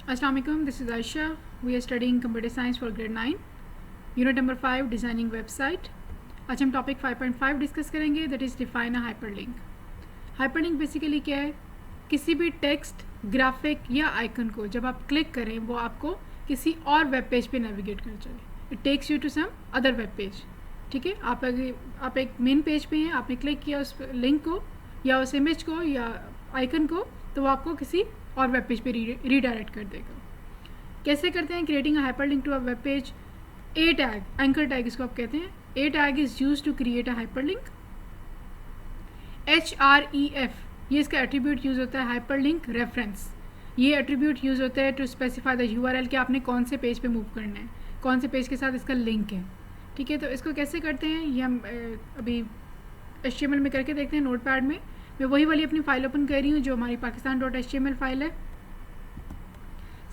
Assalamu alaikum, this is Aisha. We are studying computer science for grade 9, unit number 5, designing website. आज हम topic 5.5 discuss करेंगे, that is define a hyperlink. Hyperlink basically क्या है? किसी भी text, graphic या icon को जब आप क्लिक करें वो आपको किसी और वेब पेज पे नेविगेट कर जाए. It takes you to some other web page. ठीक है, आप एक मेन पेज पे हैं, आपने क्लिक किया उस लिंक को या उस इमेज को या आइकन को, तो वो आपको किसी और वेब पेज पे रीडायरेक्ट कर देगा. कैसे करते हैं? Creating a hyperlink to a web page. A tag, anchor tag इसको आप कहते हैं. A tag is use to create a hyperlink. HREF ये इसका एट्रीब्यूट यूज़ होता है. हाइपरलिंक रेफरेंस, ये एट्रीब्यूट यूज़ होता है टू स्पेसिफाई द URL कि आपने कौन से पेज पे मूव करना है, कौन से पेज के साथ इसका लिंक है. ठीक है, तो इसको कैसे करते हैं ये हम अभी HTML में करके देखते हैं. नोटपैड में मैं वही वाली अपनी फाइल ओपन कर रही हूँ जो हमारी pakistan.html फाइल है,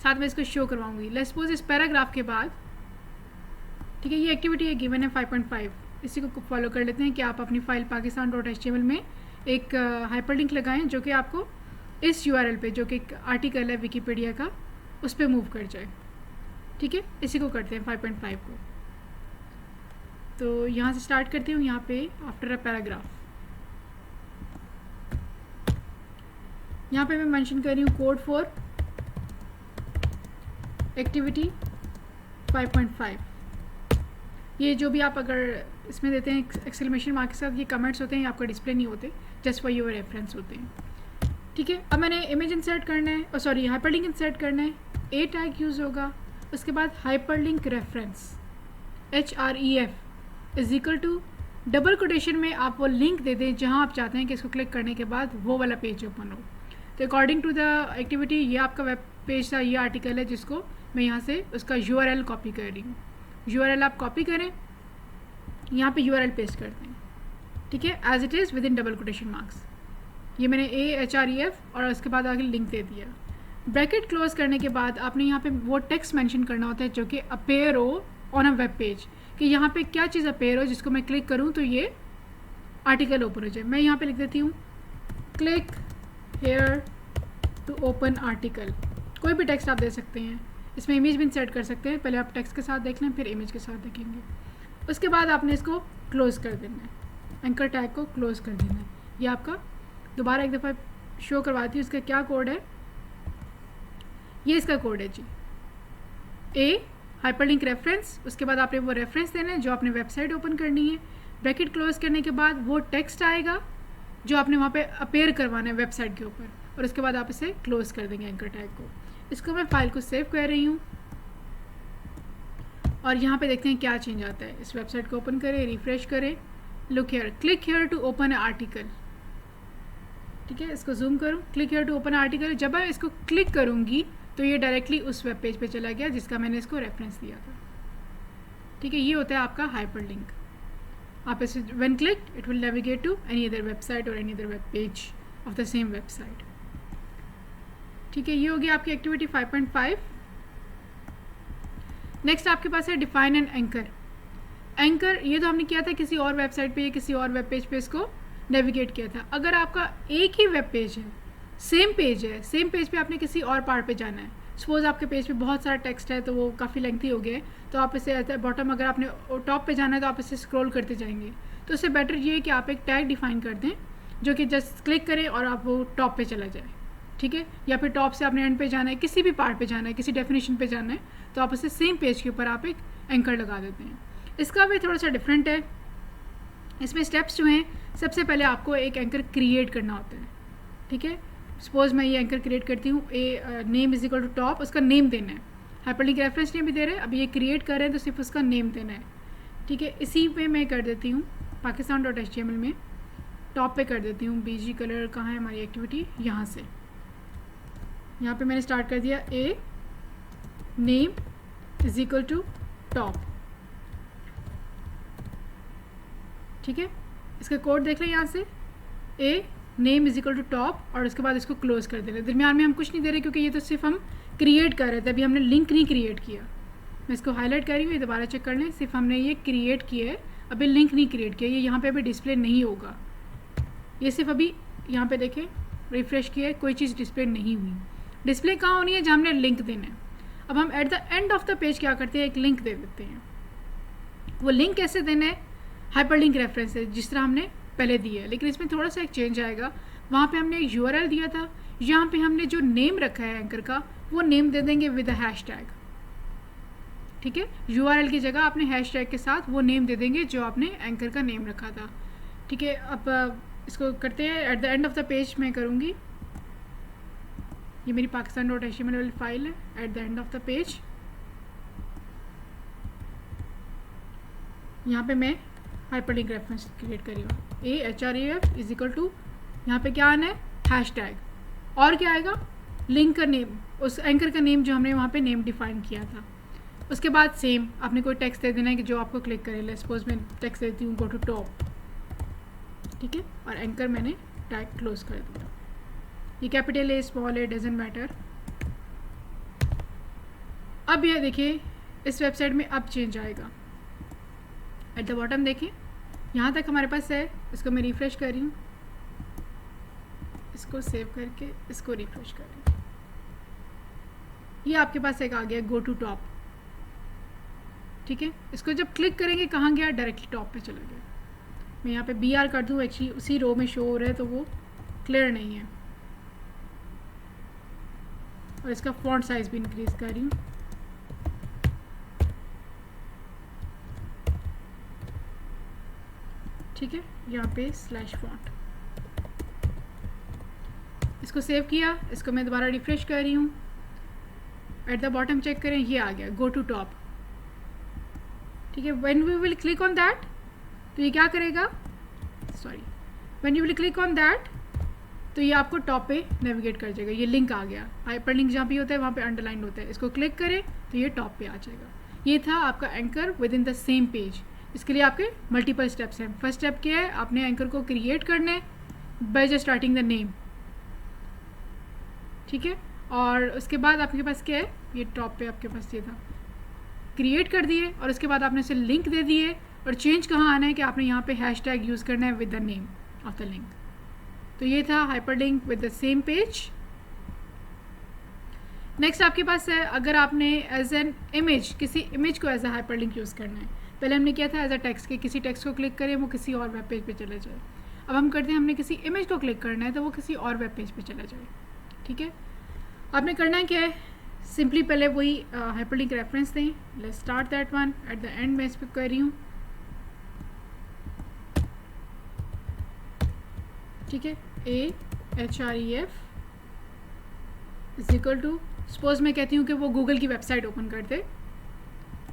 साथ में इसको शो करवाऊँगी. लेट्स सपोज इस पैराग्राफ के बाद, ठीक है, ये एक्टिविटी है गिवन है 5.5. इसी को फॉलो कर लेते हैं कि आप अपनी फाइल pakistan.html में एक हाइपरलिंक लगाएं जो कि आपको इस URL पे, जो कि एक आर्टिकल है विकीपीडिया का, उस पर मूव कर जाए. ठीक है, इसी को करते हैं 5.5 को. तो यहाँ से स्टार्ट करती हूँ. यहाँ पे आफ्टर अ पैराग्राफ, यहाँ पे मैं मेंशन कर रही हूँ कोड फॉर एक्टिविटी 5.5. ये जो भी आप अगर इसमें देते हैं एक्सक्लेमेशन मार्क के साथ, ये कमेंट्स होते हैं, आपको डिस्प्ले नहीं होते, जस्ट फॉर योर रेफरेंस होते हैं. ठीक है, अब मैंने इमेज इंसर्ट करना है, सॉरी हाइपरलिंक इंसर्ट करना है. ए टैग यूज़ होगा. उसके बाद hyperlink reference HREF is equal to double quotation में आप वो लिंक दे दें जहाँ आप चाहते हैं कि इसको क्लिक करने के बाद वो वाला पेज ओपन हो. तो अकॉर्डिंग टू द एक्टिविटी, ये आपका वेब पेज था, ये आर्टिकल है जिसको मैं यहाँ से उसका URL कॉपी कर रही हूँ. URL आप कॉपी करें, यहाँ पे URL पेस्ट करते हैं. ठीक है, as it is within double quotation marks. ये मैंने HREF और उसके बाद आगे लिंक दे दिया. ब्रैकेट क्लोज करने के बाद आपने यहाँ पे वो टेक्स्ट मेंशन करना होता है जो कि अपेयर हो ऑन अ वेब पेज, कि यहाँ पे क्या चीज़ अपेयर हो जिसको मैं क्लिक करूँ तो ये आर्टिकल ओपन हो जाए. मैं यहाँ पे लिख देती हूँ click here to open article. कोई भी टेक्स्ट आप दे सकते हैं, इसमें इमेज भी इंसर्ट कर सकते हैं. पहले आप टेक्स्ट के साथ देख लें, फिर इमेज के साथ देखेंगे. उसके बाद आपने इसको क्लोज कर देना है, एंकर टैग को क्लोज कर देना है. ये आपका दोबारा एक दफ़ा शो करवाती हूँ. इसका क्या कोड है? ये इसका कोड है जी. ए हाइपरलिंक रेफरेंस, उसके बाद आपने वो रेफरेंस देना है जो आपने वेबसाइट ओपन करनी है. ब्रैकेट क्लोज करने के बाद वो टेक्स्ट आएगा जो आपने वहाँ पे अपेयर करवाना है वेबसाइट के ऊपर, और उसके बाद आप इसे क्लोज कर देंगे एंकर टैग को. इसको मैं फाइल को सेव कर रही हूँ और यहाँ पे देखते हैं क्या चेंज आता है. इस वेबसाइट को ओपन करें, रिफ्रेश करें. Look here, click here to open article. ठीक है, इसको जूम करूँ, click here to open article. जब मैं इसको क्लिक करूँगी तो ये डायरेक्टली उस वेब पेज पे चला गया जिसका मैंने इसको रेफरेंस दिया था. ठीक है, ये होता है आपका हाइपरलिंक. आप इसे when clicked it will navigate to any other website और any other web page of the same website. ठीक है, ये होगी आपकी एक्टिविटी 5.5. नेक्स्ट आपके पास है डिफाइन एन एंकर. एंकर ये तो हमने किया था किसी और वेबसाइट पे या किसी और वेब पेज पे इसको नेविगेट किया था. अगर आपका एक ही वेब पेज है, सेम पेज है, सेम पेज पे आपने किसी और पार्ट पे जाना है, सपोज आपके पेज पे बहुत सारा टेक्स्ट है तो वो काफ़ी लेंथी हो गया है, तो आप इसे बॉटम, अगर आपने टॉप पे जाना है तो आप इसे स्क्रॉल करते जाएंगे. तो उससे बेटर ये है कि आप एक टैग डिफाइन कर दें जो कि जस्ट क्लिक करें और आप वो टॉप पे चला जाए. ठीक है, या फिर टॉप से आपने एंड पे जाना है, किसी भी पार्ट पे जाना है, किसी डेफिनेशन पे जाना है, तो आप उसे सेम पेज के ऊपर आप एक एंकर लगा देते हैं. इसका भी थोड़ा सा डिफरेंट है. इसमें स्टेप्स जो हैं, सबसे पहले आपको एक एंकर क्रिएट करना होता है. ठीक है, सपोज मैं ये एंकर क्रिएट करती हूँ. Name is equal to top, उसका नेम देना है. हाइपरलिंक रेफरेंस नेम भी दे रहे हैं, अभी ये क्रिएट कर रहे हैं तो सिर्फ उसका नेम देना है. ठीक है, इसी पे मैं कर देती हूँ pakistan.html में टॉप पे कर देती हूँ. BG कलर कहाँ है हमारी एक्टिविटी? यहाँ से. यहाँ पे मैंने स्टार्ट कर दिया A name is equal to top. ठीक है, इसका कोड देख लें. यहाँ से A name is equal to top और उसके बाद इसको क्लोज कर दे रहे. दरमियान में हम कुछ नहीं दे रहे क्योंकि ये तो सिर्फ हम क्रिएट कर रहे थे, अभी हमने लिंक नहीं क्रिएट किया. मैं इसको हाईलाइट कर रही हूँ, ये दोबारा चेक कर लें. सिर्फ हमने ये क्रिएट किया है, अभी लिंक नहीं क्रिएट किया. ये यहाँ पे अभी डिस्प्ले नहीं होगा. ये सिर्फ अभी यहाँ पे देखें रिफ़्रेश किया है, कोई चीज़ डिस्प्ले नहीं हुई. डिस्प्ले कहाँ होनी है, जहाँ हमने लिंक देना है। अब हम eight the end of the page क्या करते हैं, एक लिंक दे देते हैं। वो लिंक कैसे देना है, हाइपरलिंक रेफरेंस है जिस तरह हमने पहले दिया है, लेकिन इसमें थोड़ा सा एक चेंज आएगा। वहाँ पे हमने एक URL दिया था, यहाँ पे हमने जो नेम रखा है एंकर का वो नेम दे देंगे विद अ हैशटैग। ठीक है, URL की जगह आपने हैशटैग के साथ वो नेम दे देंगे जो आपने एंकर का नेम रखा था। ठीक है, अब इसको करते हैं। Eight the end of the page मैं करूँगी, ये मेरी pakistan.html वाली फाइल है। Eight the end of the page यहाँ पे मैं हाइपरलिंक रेफरेंस क्रिएट करी हूँ, AHREF इज इक्वल टू, यहाँ पे क्या आना है, हैशटैग, और क्या आएगा, लिंक का नेम, उस एंकर का नेम जो हमने वहाँ पे नेम डिफाइन किया था। उसके बाद सेम आपने कोई टेक्स्ट दे देना है कि जो आपको क्लिक करे। सपोज मैं टेक्स्ट देती हूँ गो टू टॉप, ठीक है, और एंकर मैंने टैग क्लोज कर दिया। ये कैपिटल है, स्मॉल है, डजेंट मैटर। अब ये देखिए इस वेबसाइट में अब चेंज आएगा। एट द बॉटम देखिए यहाँ तक हमारे पास है, इसको मैं रिफ्रेश कर रही हूँ, इसको सेव करके इसको रिफ्रेश कर रही हूँ, ये आपके पास एक आ गया गो टू टॉप। ठीक है, इसको जब क्लिक करेंगे कहाँ गया, डायरेक्टली टॉप पे चला गया। मैं यहाँ पे BR कर दूँ, एक्चुअली उसी रो में शो हो रहा है तो वो क्लियर नहीं है, और इसका फॉन्ट साइज भी इंक्रीज कर रही हूँ। ठीक है, यहाँ पे स्लैश फॉन्ट, इसको सेव किया, इसको मैं दोबारा रिफ्रेश कर रही हूँ। एट द बॉटम चेक करें, ये आ गया गो टू टॉप। ठीक है, when we will click on that, तो ये क्या करेगा, sorry, when you will click on that तो ये आपको टॉप पे नेविगेट कर जाएगा। ये लिंक आ गया, हाइपर लिंक जहाँ भी होता है वहाँ पे अंडरलाइन होता है, इसको क्लिक करें तो ये टॉप पे आ जाएगा। ये था आपका anchor with in the same page. इसके लिए आपके मल्टीपल स्टेप्स हैं। फर्स्ट स्टेप क्या है, आपने एंकर को क्रिएट करना है by just starting the name. ठीक है, और उसके बाद आपके पास क्या है, ये टॉप पे आपके पास ये था, क्रिएट कर दिए, और उसके बाद आपने इसे लिंक दे दिए। और चेंज कहाँ आना है कि आपने यहाँ पे हैशटैग यूज़ करना है with the name of the link. तो ये था hyperlink with the same page. Next आपके पास है, अगर आपने एज एन इमेज, किसी इमेज को एज अ हाइपरलिंक यूज़ करना है। पहले हमने किया था एज अ टेक्स्ट, के किसी टेक्स्ट को क्लिक करें वो किसी और वेब पेज पे चला जाए। अब हम करते हैं हमने किसी इमेज को क्लिक करना है तो वो किसी और वेब पेज पे चला जाए। ठीक है, आपने करना क्या है, सिंपली पहले वही हाइपरलिंक रेफरेंस दें। Let's start that one. At the end मैं इस पर कर रही हूँ। ठीक है, AHREF is equal to, suppose मैं कहती हूँ कि वो गूगल की वेबसाइट ओपन कर दे,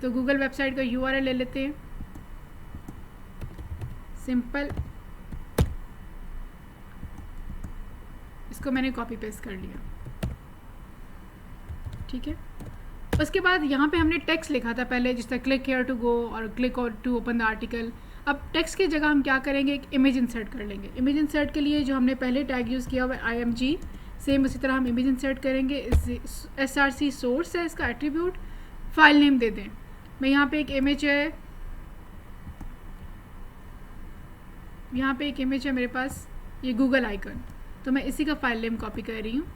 तो गूगल वेबसाइट का URL ले लेते हैं, सिंपल, इसको मैंने कॉपी पेस्ट कर लिया। ठीक है, उसके बाद यहाँ पे हमने टेक्स्ट लिखा था पहले, जिस तरह क्लिक हेयर टू गो और क्लिक और टू ओपन द आर्टिकल। अब टेक्स्ट की जगह हम क्या करेंगे, एक इमेज इंसर्ट कर लेंगे। इमेज इंसर्ट के लिए जो हमने पहले टैग यूज़ किया हुआ है IMG, सेम उसी तरह हम इमेज इंसर्ट करेंगे। SRC सोर्स है इसका एट्रीब्यूट, फाइल नेम दे दें। मैं यहाँ पे एक इमेज है, यहाँ पे एक इमेज है मेरे पास, ये गूगल आइकन, तो मैं इसी का फाइल नेम कॉपी कर रही हूँ।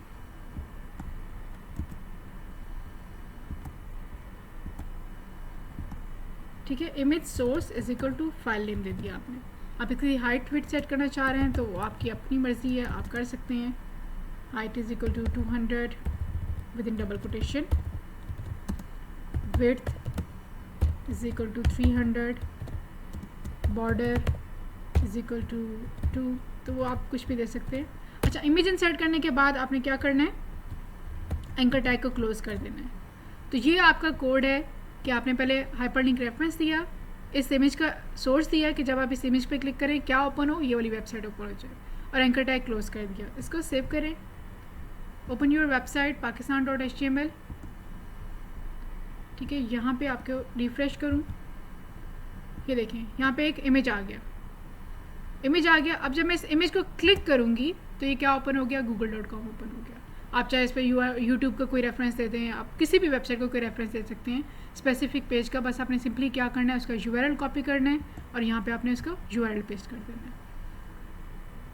ठीक है, image source is equal to file name दे दिया आपने। आप इसकी हाइट विड्थ सेट करना चाह रहे हैं तो वो आपकी अपनी मर्जी है, आप कर सकते हैं। Height is equal to 200 within double quotation, width is equal to 300, border is equal to 2, तो वो आप कुछ भी दे सकते हैं। अच्छा, इमेज इंसर्ट करने के बाद आपने क्या करना है, एंकर टैग को क्लोज कर देना है। तो ये आपका कोड है कि आपने पहले हाइपरलिंक रेफरेंस दिया, इस इमेज का सोर्स दिया कि जब आप इस इमेज पे क्लिक करें क्या ओपन हो, ये वाली वेबसाइट ओपन हो जाए, और एंकर टैग क्लोज कर दिया। इसको सेव करें, ओपन योर वेबसाइट pakistan.html। ठीक है, यहाँ पे आपको रिफ्रेश करूँ, ये देखें यहाँ पे एक इमेज आ गया, इमेज आ गया। अब जब मैं इस इमेज को क्लिक करूँगी तो ये क्या ओपन हो गया, google.com ओपन हो गया। आप चाहे इस पर यूट्यूब का कोई रेफरेंस देते हैं, आप किसी भी वेबसाइट को कोई रेफरेंस दे सकते हैं स्पेसिफिक पेज का। बस आपने सिंपली क्या करना है, उसका URL कॉपी करना है और यहाँ पे आपने उसका URL पेस्ट कर देना है।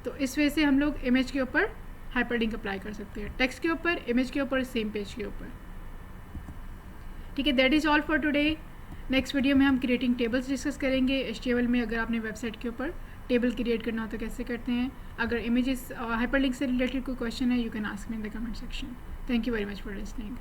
तो इस वजह से हम लोग इमेज के ऊपर हाइपरलिंक अप्लाई कर सकते हैं, टेक्स्ट के ऊपर, इमेज के ऊपर, सेम पेज के ऊपर। ठीक है, that is all for today. Next video में हम क्रिएटिंग टेबल्स डिस्कस करेंगे। HTML में अगर आपने वेबसाइट के ऊपर टेबल क्रिएट करना हो तो कैसे करते हैं। अगर इमेजेस हाइपरलिंक से रिलेटेड कोई क्वेश्चन है, you can ask me in the comment section. Thank you very much for listening.